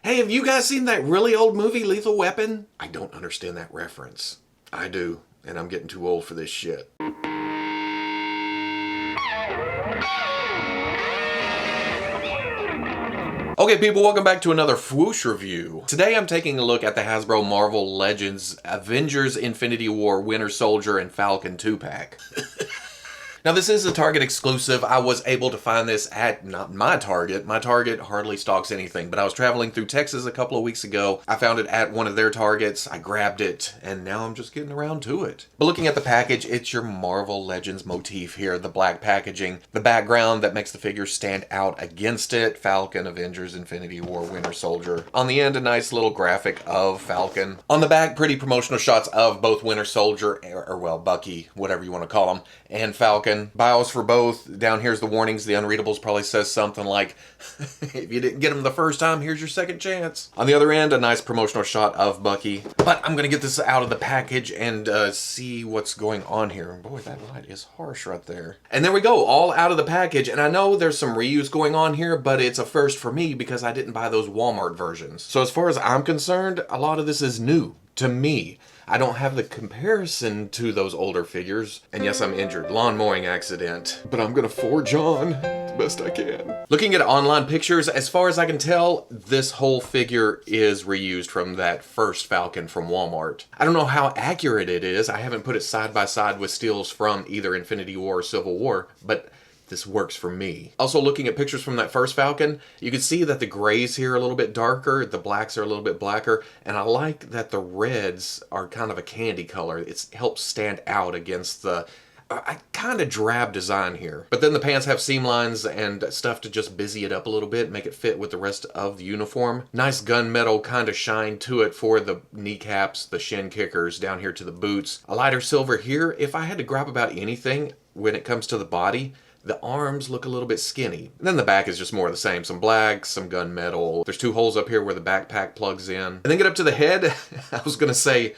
Hey, have you guys seen that really old movie, Lethal Weapon? I don't understand that reference. I do, and I'm getting too old for this shit. Okay people, welcome back to another Fwoosh review. Today I'm taking a look at the Hasbro Marvel Legends Avengers Infinity War Winter Soldier and Falcon 2-pack. Now this is a Target exclusive. I was able to find this at, not my Target. My Target hardly stocks anything, but I was traveling through Texas a couple of weeks ago. I found it at one of their Targets. I grabbed it, and now I'm just getting around to it. But looking at the package, it's your Marvel Legends motif here. The black packaging, the background that makes the figure stand out against it. Falcon, Avengers, Infinity War, Winter Soldier. On the end, a nice little graphic of Falcon. On the back, pretty promotional shots of both Winter Soldier, or well, Bucky, whatever you want to call him, and Falcon. Bios for both. Down here's the warnings. The unreadables probably says something like, if you didn't get them the first time, here's your second chance. On the other end, a nice promotional shot of Bucky. But I'm going to get this out of the package and see what's going on here. Boy, that light is harsh right there. And there we go, all out of the package. And I know there's some reuse going on here, but it's a first for me because I didn't buy those Walmart versions. So as far as I'm concerned, a lot of this is new to me. I don't have the comparison to those older figures. And yes, I'm injured. Lawn mowing accident. But I'm gonna forge on the best I can. Looking at online pictures, as far as I can tell, this whole figure is reused from that first Falcon from Walmart. I don't know how accurate it is. I haven't put it side by side with stills from either Infinity War or Civil War, but this works for me. Also looking at pictures from that first Falcon, you can see that the grays here are a little bit darker, the blacks are a little bit blacker, and I like that the reds are kind of a candy color. It helps stand out against the kind of drab design here. But then the pants have seam lines and stuff to just busy it up a little bit, make it fit with the rest of the uniform. Nice gunmetal kind of shine to it for the kneecaps, the shin kickers, down here to the boots. A lighter silver here. If I had to gripe about anything when it comes to the body, the arms look a little bit skinny. And then the back is just more of the same. Some black, some gunmetal. There's two holes up here where the backpack plugs in. And then get up to the head. I was gonna say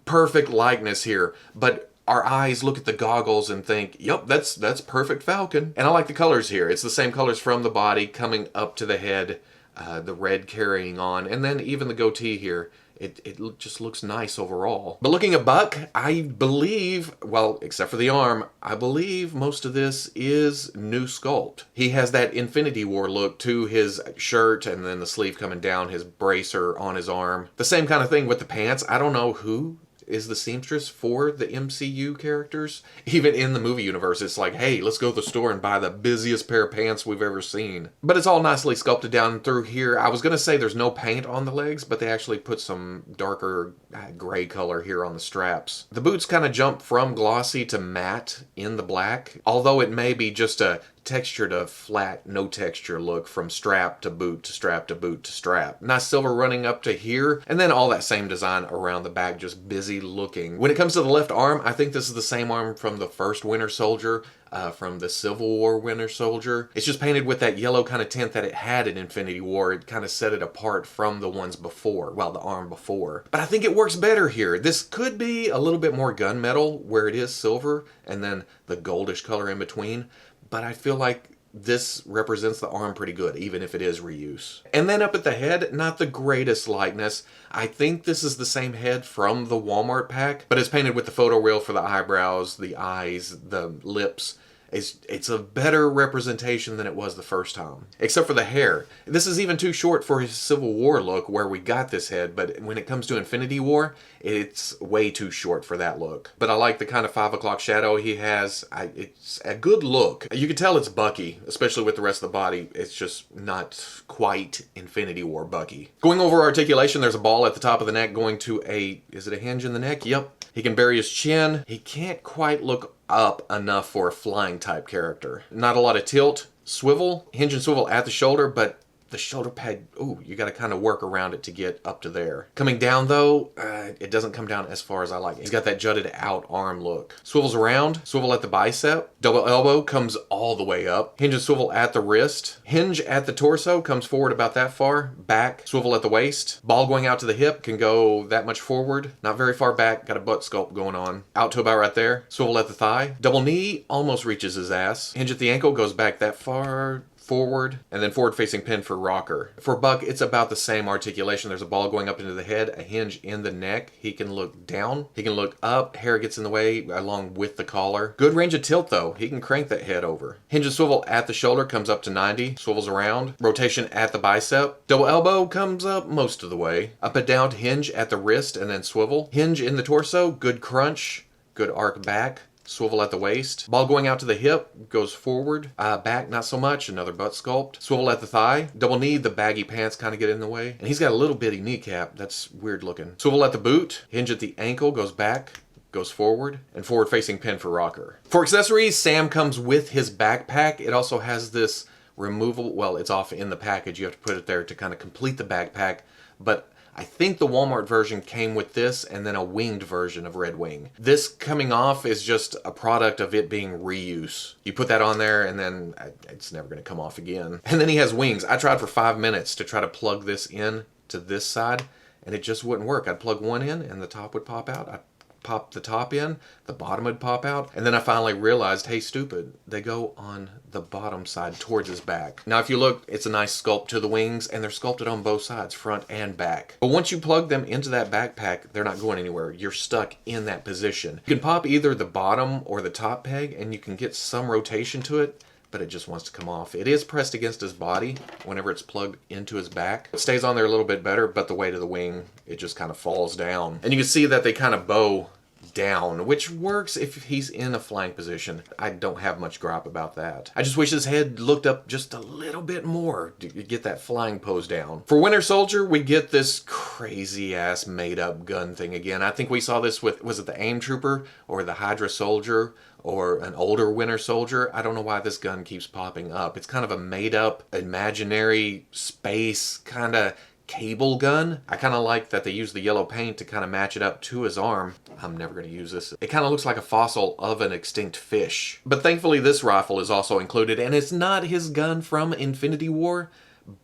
perfect likeness here, but our eyes look at the goggles and think, yep, that's perfect Falcon. And I like the colors here. It's the same colors from the body coming up to the head, the red carrying on, and then even the goatee here. It just looks nice overall. But looking at Buck, I believe, well, except for the arm, I believe most of this is new sculpt. He has that Infinity War look to his shirt and then the sleeve coming down, his bracer on his arm. The same kind of thing with the pants. I don't know who is the seamstress for the MCU characters. Even in the movie universe, it's like, hey, let's go to the store and buy the busiest pair of pants we've ever seen. But it's all nicely sculpted down through here. I was gonna say there's no paint on the legs, but they actually put some darker gray color here on the straps. The boots kind of jump from glossy to matte in the black, although it may be just a texture to flat, no texture look from strap to boot to strap to boot to strap. Nice silver running up to here, and then all that same design around the back, just busy looking. When it comes to the left arm, I think this is the same arm from the first Winter Soldier, from the Civil War Winter Soldier. It's just painted with that yellow kind of tint that it had in Infinity War. It kind of set it apart from the ones before, well, the arm before. But I think it works better here. This could be a little bit more gunmetal where it is silver, and then the goldish color in between. But I feel like this represents the arm pretty good, even if it is reuse. And then up at the head, not the greatest likeness. I think this is the same head from the Walmart pack, but it's painted with the photo real for the eyebrows, the eyes, the lips. It's a better representation than it was the first time. Except for the hair. This is even too short for his Civil War look where we got this head, but when it comes to Infinity War, it's way too short for that look. But I like the kind of 5 o'clock shadow he has. It's a good look. You can tell it's Bucky, especially with the rest of the body. It's just not quite Infinity War Bucky. Going over articulation, there's a ball at the top of the neck going to is it a hinge in the neck? Yep. He can bury his chin. He can't quite look up enough for a flying type character. Not a lot of tilt. Swivel, hinge and swivel at the shoulder, but the shoulder pad, ooh, you got to kind of work around it to get up to there. Coming down though, it doesn't come down as far as I like. He's got that jutted out arm look. Swivels around, swivel at the bicep. Double elbow comes all the way up. Hinge and swivel at the wrist. Hinge at the torso, comes forward about that far. Back, swivel at the waist. Ball going out to the hip, can go that much forward. Not very far back, got a butt sculpt going on. Out to about right there. Swivel at the thigh. Double knee, almost reaches his ass. Hinge at the ankle, goes back that far. forward, and then forward-facing pin for rocker. For Buck, it's about the same articulation. There's a ball going up into the head, a hinge in the neck. He can look down, he can look up, hair gets in the way along with the collar. Good range of tilt though, he can crank that head over. Hinge and swivel at the shoulder comes up to 90, swivels around. Rotation at the bicep. Double elbow comes up most of the way. Up and down hinge at the wrist and then swivel. Hinge in the torso, good crunch, good arc back. Swivel at the waist. Ball going out to the hip, goes forward. Back, not so much. Another butt sculpt. Swivel at the thigh. Double knee, the baggy pants kind of get in the way. And he's got a little bitty kneecap. That's weird looking. Swivel at the boot. Hinge at the ankle, goes back, goes forward. And forward facing pin for rocker. For accessories, Sam comes with his backpack. It also has this removable, well, it's off in the package. You have to put it there to kind of complete the backpack. But I think the Walmart version came with this and then a winged version of Red Wing. This coming off is just a product of it being reuse. You put that on there and then it's never going to come off again. And then he has wings. I tried for 5 minutes to try to plug this in to this side and it just wouldn't work. I'd plug one in and the top would pop out. I'd pop the top in, the bottom would pop out, and then I finally realized, hey, stupid, they go on the bottom side towards his back. Now if you look, it's a nice sculpt to the wings and they're sculpted on both sides, front and back. But once you plug them into that backpack, they're not going anywhere. You're stuck in that position. You can pop either the bottom or the top peg and you can get some rotation to it, but it just wants to come off. It is pressed against his body whenever it's plugged into his back. It stays on there a little bit better, but the weight of the wing, it just kind of falls down. And you can see that they kind of bow down, which works if he's in a flying position. I don't have much gripe about that. I just wish his head looked up just a little bit more to get that flying pose down. For Winter Soldier, we get this crazy ass made up gun thing again. I think we saw this with, was it the AIM Trooper or the Hydra Soldier or an older Winter Soldier? I don't know why this gun keeps popping up. It's kind of a made up, imaginary space kind of cable gun. I kind of like that they use the yellow paint to kind of match it up to his arm. I'm never going to use this. It kind of looks like a fossil of an extinct fish. But thankfully this rifle is also included, and it's not his gun from Infinity War,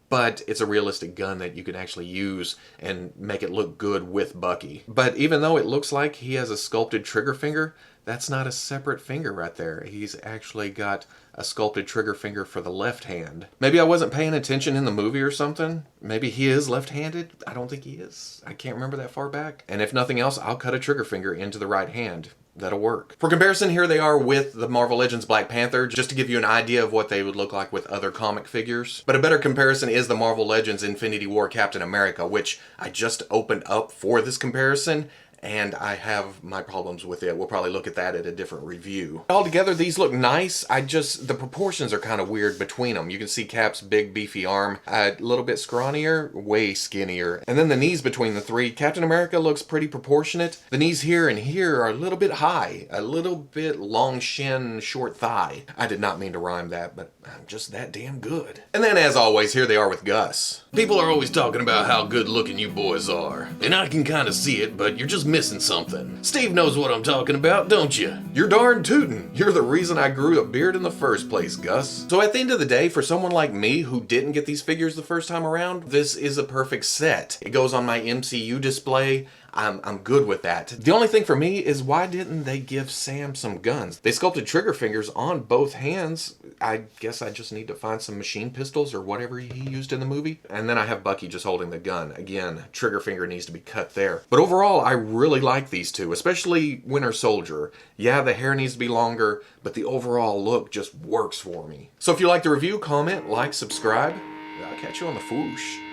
but it's a realistic gun that you can actually use and make it look good with Bucky. But even though it looks like he has a sculpted trigger finger, that's not a separate finger right there. He's actually got a sculpted trigger finger for the left hand. Maybe I wasn't paying attention in the movie or something. Maybe he is left-handed. I don't think he is. I can't remember that far back. And if nothing else, I'll cut a trigger finger into the right hand. That'll work. For comparison, here they are with the Marvel Legends Black Panther, just to give you an idea of what they would look like with other comic figures. But a better comparison is the Marvel Legends Infinity War Captain America, which I just opened up for this comparison, and I have my problems with it. We'll probably look at that at a different review. Altogether, these look nice. The proportions are kind of weird between them. You can see Cap's big beefy arm, a little bit scrawnier, way skinnier. And then the knees between the three. Captain America looks pretty proportionate. The knees here and here are a little bit high, a little bit long shin, short thigh. I did not mean to rhyme that, but I'm just that damn good. And then as always, here they are with Gus. People are always talking about how good looking you boys are. And I can kind of see it, but you're just missing something. Steve knows what I'm talking about, don't you? You're darn tootin'. You're the reason I grew a beard in the first place, Gus. So at the end of the day, for someone like me who didn't get these figures the first time around, this is a perfect set. It goes on my MCU display. I'm good with that. The only thing for me is, why didn't they give Sam some guns? They sculpted trigger fingers on both hands. I guess I just need to find some machine pistols or whatever he used in the movie. And then I have Bucky just holding the gun. Again, trigger finger needs to be cut there. But overall, I really like these two, especially Winter Soldier. Yeah, the hair needs to be longer, but the overall look just works for me. So if you like the review, comment, like, subscribe. I'll catch you on the Fwoosh.